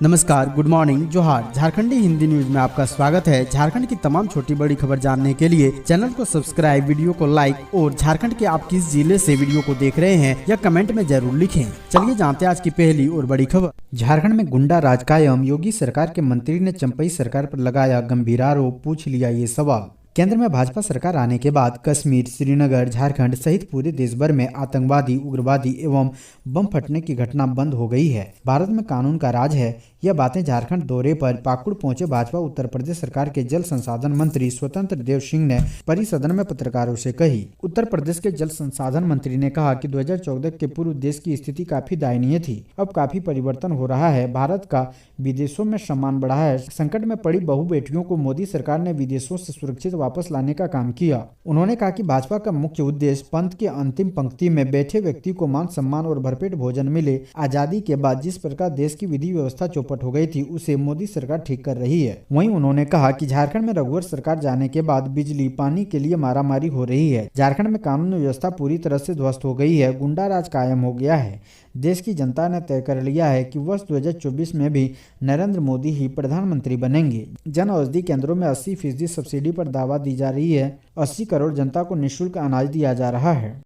नमस्कार, good morning, जोहार। झारखंडी Hindi news में आपका स्वागत है। झारखंड की तमाम छोटी बड़ी खबर जानने के लिए चैनल को सब्सक्राइब, वीडियो को लाइक और झारखंड के आप किस जिले से वीडियो को देख रहे हैं या कमेंट में जरूर लिखें। चलिए जानते हैं आज की पहली और बड़ी खबर। झारखंड में गुंडा राज कायम, योगी सरकार के मंत्री ने चंपई सरकार पर लगाया गंभीर आरोप, पूछ लिया ये सवाल। केंद्र में भाजपा सरकार आने के बाद कश्मीर, श्रीनगर, झारखंड सहित पूरे देश भर में आतंकवादी, उग्रवादी एवं बम फटने की घटना बंद हो गई है। भारत में कानून का राज है। यह बातें झारखंड दौरे पर पाकुड़ पहुंचे भाजपा उत्तर प्रदेश सरकार के जल संसाधन मंत्री स्वतंत्र देव सिंह ने परिसदन में पत्रकारों से कही। उत्तर प्रदेश के जल संसाधन मंत्री ने कहा कि 2014 के पूर्व देश की स्थिति काफी दयनीय थी। अब काफी परिवर्तन हो रहा है। भारत का विदेशों में सम्मान बढ़ा है। संकट में पड़ी बहु बेटियों को मोदी सरकार ने विदेशों से सुरक्षित वापस लाने का काम किया। उन्होंने कहा कि भाजपा का मुख्य उद्देश्य पंथ के अंतिम पंक्ति में बैठे व्यक्ति को मान सम्मान और भरपेट भोजन मिले। आजादी के बाद जिस प्रकार देश की विधि व्यवस्था चौपट हो गई थी, उसे मोदी सरकार ठीक कर रही है। वहीं उन्होंने कहा कि झारखंड में रघुवर सरकार जाने के बाद बिजली पानी के लिए मारामारी हो रही है। झारखंड में कानून व्यवस्था पूरी तरह से ध्वस्त हो गई है। गुंडा राज कायम हो गया है। देश की जनता ने तय कर लिया है कि वर्ष 2024 में भी नरेंद्र मोदी ही प्रधानमंत्री बनेंगे। जन औषधि केंद्रों में 80% सब्सिडी पर दावा दी जा रही है। 80 करोड़ जनता को निःशुल्क अनाज दिया जा रहा है।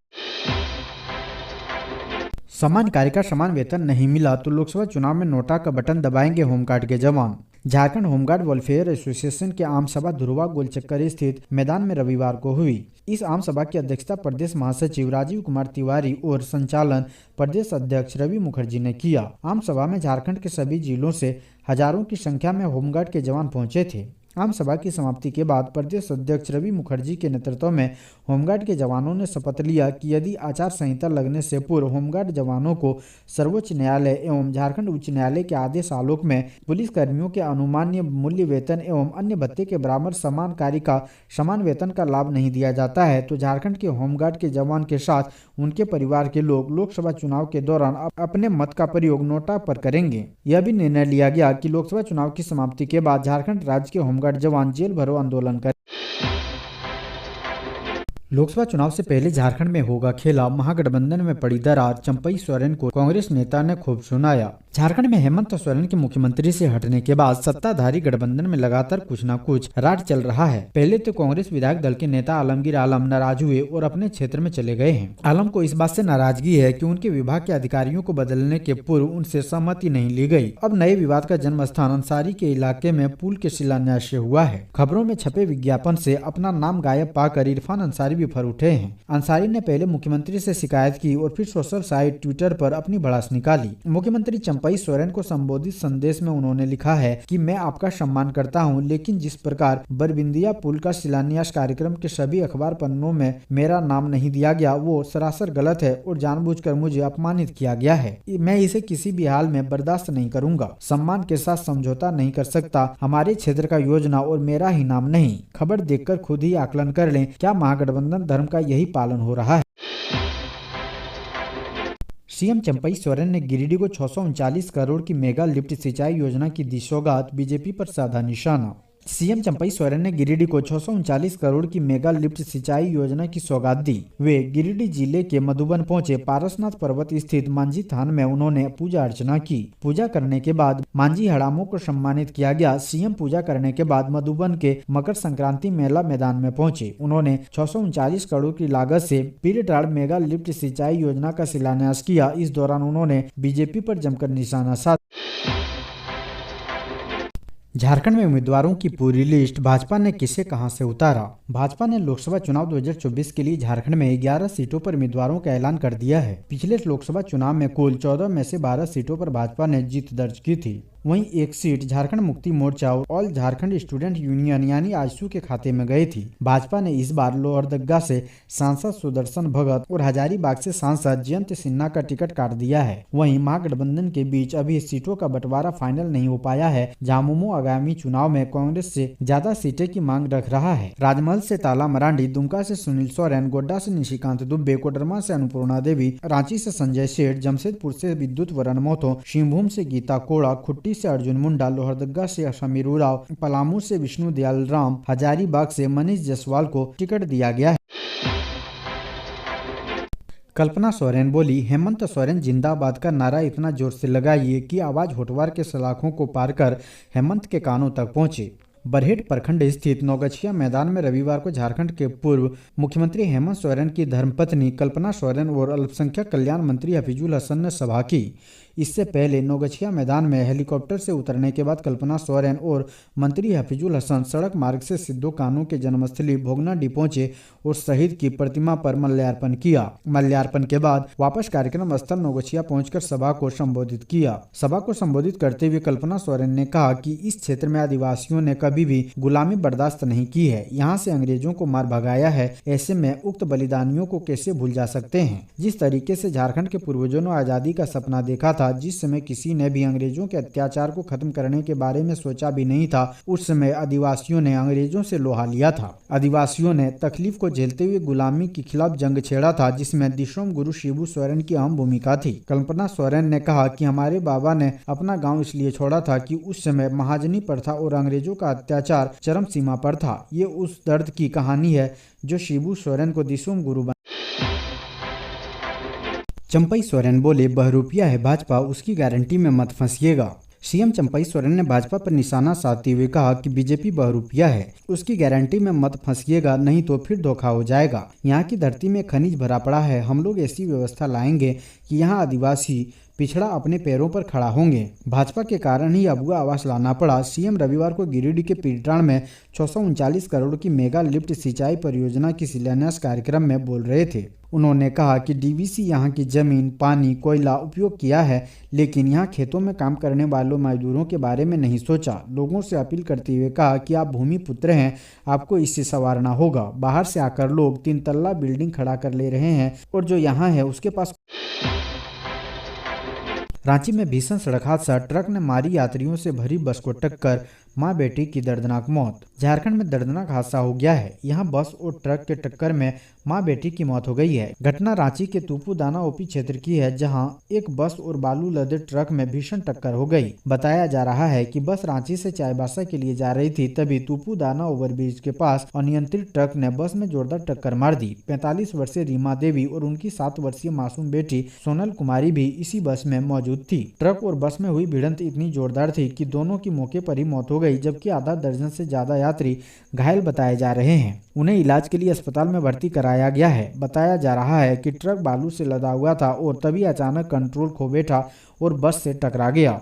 समान कार्य का समान वेतन नहीं मिला तो लोकसभा चुनाव में नोटा का बटन दबाएंगे होमगार्ड के जवान। झारखंड होमगार्ड वेलफेयर एसोसिएशन की आम सभा धुरवा गोलचक्कर स्थित मैदान में रविवार को हुई। इस आम सभा की अध्यक्षता प्रदेश महासचिव राजीव कुमार तिवारी और संचालन प्रदेश अध्यक्ष रवि मुखर्जी ने किया। आम सभा में झारखंड के सभी जिलों से हजारों की संख्या में होमगार्ड के जवान पहुंचे थे। आम सभा की समाप्ति के बाद प्रदेश अध्यक्ष रवि मुखर्जी के नेतृत्व में होमगार्ड के जवानों ने शपथ लिया कि यदि आचार संहिता लगने से पूर्व होमगार्ड जवानों को सर्वोच्च न्यायालय एवं झारखंड उच्च न्यायालय के आदेश आलोक में पुलिस कर्मियों के अनुमान्य मूल्य वेतन एवं अन्य भत्ते के बराबर समान कार्य का समान वेतन का लाभ नहीं दिया जाता है तो झारखंड के होमगार्ड के जवान के साथ उनके परिवार के लोग लोकसभा चुनाव के दौरान अपने मत का प्रयोग नोटा पर करेंगे। यह भी निर्णय लिया गया कि लोकसभा चुनाव की समाप्ति के बाद झारखंड राज्य के होमगार्ड जवान जेल भरो आंदोलन करें। लोकसभा चुनाव से पहले झारखंड में होगा खेला, महागठबंधन में पड़ी दरार, चंपई सोरेन को कांग्रेस नेता ने खूब सुनाया। झारखंड में हेमंत सोरेन के मुख्यमंत्री से हटने के बाद सत्ताधारी गठबंधन में लगातार कुछ न कुछ राज चल रहा है। पहले तो कांग्रेस विधायक दल के नेता आलमगीर आलम नाराज हुए और अपने क्षेत्र में चले गए हैं। आलम को इस बात से नाराजगी है कि उनके विभाग के अधिकारियों को बदलने के पूर्व उनसे सहमति नहीं ली गई। अब नए विवाद का जन्म स्थान अंसारी के इलाके में पुल के शिलान्यास से हुआ है। खबरों में छपे विज्ञापन से अपना नाम गायब पाकर इरफान अंसारी भी फर उठे हैं। अंसारी ने पहले मुख्यमंत्री से शिकायत की और फिर सोशल साइट ट्विटर पर अपनी भड़ास निकाली। मुख्यमंत्री चंपई सोरेन को संबोधित संदेश में उन्होंने लिखा है कि मैं आपका सम्मान करता हूं, लेकिन जिस प्रकार बरबिंदिया पुल का शिलान्यास कार्यक्रम के सभी अखबार पन्नों में मेरा नाम नहीं दिया गया, वो सरासर गलत है और जानबूझकर मुझे अपमानित किया गया है। मैं इसे किसी भी हाल में बर्दाश्त नहीं करूंगा। सम्मान के साथ समझौता नहीं कर सकता। हमारे क्षेत्र का योजना और मेरा ही नाम नहीं। खबर देखकर खुद ही आकलन कर लें, क्या महागठबंधन धर्म का यही पालन हो रहा है। सीएम चंपई सोरेन ने गिरिडीह को 639 करोड़ की मेगा लिफ्ट सिंचाई योजना की दी सौगात, बीजेपी पर साधा निशाना। सीएम चंपई सोरेन ने गिरिडीह को 639 करोड़ की मेगा लिफ्ट सिंचाई योजना की सौगात दी। वे गिरिडीह जिले के मधुबन पहुंचे। पारसनाथ पर्वत स्थित मांझी थान में उन्होंने पूजा अर्चना की। पूजा करने के बाद मांझी हड़ामों को सम्मानित किया गया। सीएम पूजा करने के बाद मधुबन के मकर संक्रांति मेला मैदान में पहुंचे। उन्होंने 639 करोड़ की लागत से पीरटाड़ मेगा लिफ्ट सिंचाई योजना का शिलान्यास किया। इस दौरान उन्होंने बीजेपी पर जमकर निशाना साधा। झारखंड में उम्मीदवारों की पूरी लिस्ट, भाजपा ने किसे कहां से उतारा। भाजपा ने लोकसभा चुनाव 2024 के लिए झारखंड में 11 सीटों पर उम्मीदवारों का ऐलान कर दिया है। पिछले लोकसभा चुनाव में कुल 14 में से 12 सीटों पर भाजपा ने जीत दर्ज की थी। वहीं एक सीट झारखंड मुक्ति मोर्चा और ऑल झारखंड स्टूडेंट यूनियन यानी आजसू के खाते में गई थी। भाजपा ने इस बार लोहरदगा से सांसद सुदर्शन भगत और हजारीबाग से सांसद जयंत सिन्हा का टिकट काट दिया है। वहीं महागठबंधन के बीच अभी सीटों का बंटवारा फाइनल नहीं हो पाया है। झामुमो आगामी चुनाव में कांग्रेस से ज्यादा सीटें की मांग रख रहा है। राजमहल से ताला मरांडी, दुमका से सुनील सोरेन, गोड्डा से निशिकांत दुबे, कोडरमा से अन्नपूर्णा देवी, रांची से संजय सेठ, जमशेदपुर से विद्युत वरण मोहतो, सिंहभूम से गीता कोड़ा, खुट्टी से अर्जुन मुंडा, लोहरदगा से समीर उराव, पलामू से विष्णु दयाल राम, हजारीबाग से मनीष जायसवाल को टिकट दिया गया है। कल्पना सोरेन बोली, हेमंत सोरेन जिंदाबाद का नारा इतना जोर से लगाइए कि आवाज होटवार के सलाखों को पार कर हेमंत के कानों तक पहुंचे। बरहेट प्रखंड स्थित नौगछिया मैदान में रविवार को झारखंड के पूर्व मुख्यमंत्री हेमंत सोरेन की धर्मपत्नी कल्पना सोरेन और अल्पसंख्यक कल्याण मंत्री हफीजुल हसन ने सभा की। इससे पहले नौगछिया मैदान में हेलीकॉप्टर से उतरने के बाद कल्पना सोरेन और मंत्री हफीजुल हसन सड़क मार्ग से सिद्धू कान्हू के जन्मस्थली भोगनाडीह पहुंचे और शहीद की प्रतिमा पर माल्यार्पण किया। माल्यार्पण के बाद वापस कार्यक्रम स्थल नौगछिया पहुंचकर सभा को संबोधित किया। सभा को संबोधित करते हुए कल्पना सोरेन ने कहा कि इस क्षेत्र में आदिवासियों ने कभी भी गुलामी बर्दाश्त नहीं की है। यहाँ से अंग्रेजों को मार भगाया है। ऐसे में उक्त बलिदानियों को कैसे भूल जा सकते हैं। जिस तरीके से झारखंड के पूर्वजों ने आजादी का सपना देखा था, जिस समय किसी ने भी अंग्रेजों के अत्याचार को खत्म करने के बारे में सोचा भी नहीं था, उस समय आदिवासियों ने अंग्रेजों से लोहा लिया था। आदिवासियों ने तकलीफ को झेलते हुए गुलामी के खिलाफ जंग छेड़ा था, जिसमें दिशोम गुरु शिबू सोरेन की अहम भूमिका थी। कल्पना सोरेन ने कहा कि हमारे बाबा ने अपना गांव इसलिए छोड़ा था कि उस समय महाजनी प्रथा और अंग्रेजों का अत्याचार चरम सीमा पर था। ये उस दर्द की कहानी है जो शिबू सोरेन को दिशोम गुरु बना। चंपई सोरेन बोले, बहरूपिया है भाजपा, उसकी गारंटी में मत फंसिएगा। सीएम चंपई सोरेन ने भाजपा पर निशाना साधते हुए कहा कि बीजेपी बहरूपिया है, उसकी गारंटी में मत फंसिएगा, नहीं तो फिर धोखा हो जाएगा। यहाँ की धरती में खनिज भरा पड़ा है। हम लोग ऐसी व्यवस्था लाएंगे कि यहाँ आदिवासी पिछड़ा अपने पैरों पर खड़ा होंगे। भाजपा के कारण ही अबुआ आवास लाना पड़ा। सीएम रविवार को गिरिडीह के पीरटाण में 639 करोड़ की मेगा लिफ्ट सिंचाई परियोजना की शिलान्यास कार्यक्रम में बोल रहे थे। उन्होंने कहा कि डीवीसी यहाँ की जमीन, पानी, कोयला उपयोग किया है, लेकिन यहाँ खेतों में काम करने वालों मजदूरों के बारे में नहीं सोचा। लोगों से अपील करते हुए कहा कि आप भूमि पुत्र हैं, आपको इससे संवारना होगा। बाहर से आकर लोग 3 तल्ला बिल्डिंग खड़ा कर ले रहे हैं और जो यहाँ है उसके पास। रांची में भीषण सड़क हादसा, ट्रक ने मारी यात्रियों से भरी बस को टक्कर, मां बेटी की दर्दनाक मौत। झारखंड में दर्दनाक हादसा हो गया है। यहां बस और ट्रक के टक्कर में मां बेटी की मौत हो गई है। घटना रांची के तूपुदाना ओपी क्षेत्र की है, जहां एक बस और बालू लदे ट्रक में भीषण टक्कर हो गई। बताया जा रहा है कि बस रांची से चाईबासा के लिए जा रही थी, तभी तूपुदाना ओवरब्रिज के पास अनियंत्रित ट्रक ने बस में जोरदार टक्कर मार दी। 45 वर्षीय रीमा देवी और उनकी 7 वर्षीय मासूम बेटी सोनल कुमारी भी इसी बस में मौजूद थी। ट्रक और बस में हुई भिड़ंत इतनी जोरदार थी कि दोनों की मौके पर ही मौत हो गई, जबकि आधा दर्जन से ज्यादा यात्री घायल बताए जा रहे हैं। उन्हें इलाज के लिए अस्पताल में भर्ती कराया गया है। बताया जा रहा है कि ट्रक बालू से लदा हुआ था और तभी अचानक कंट्रोल खो बैठा और बस से टकरा गया।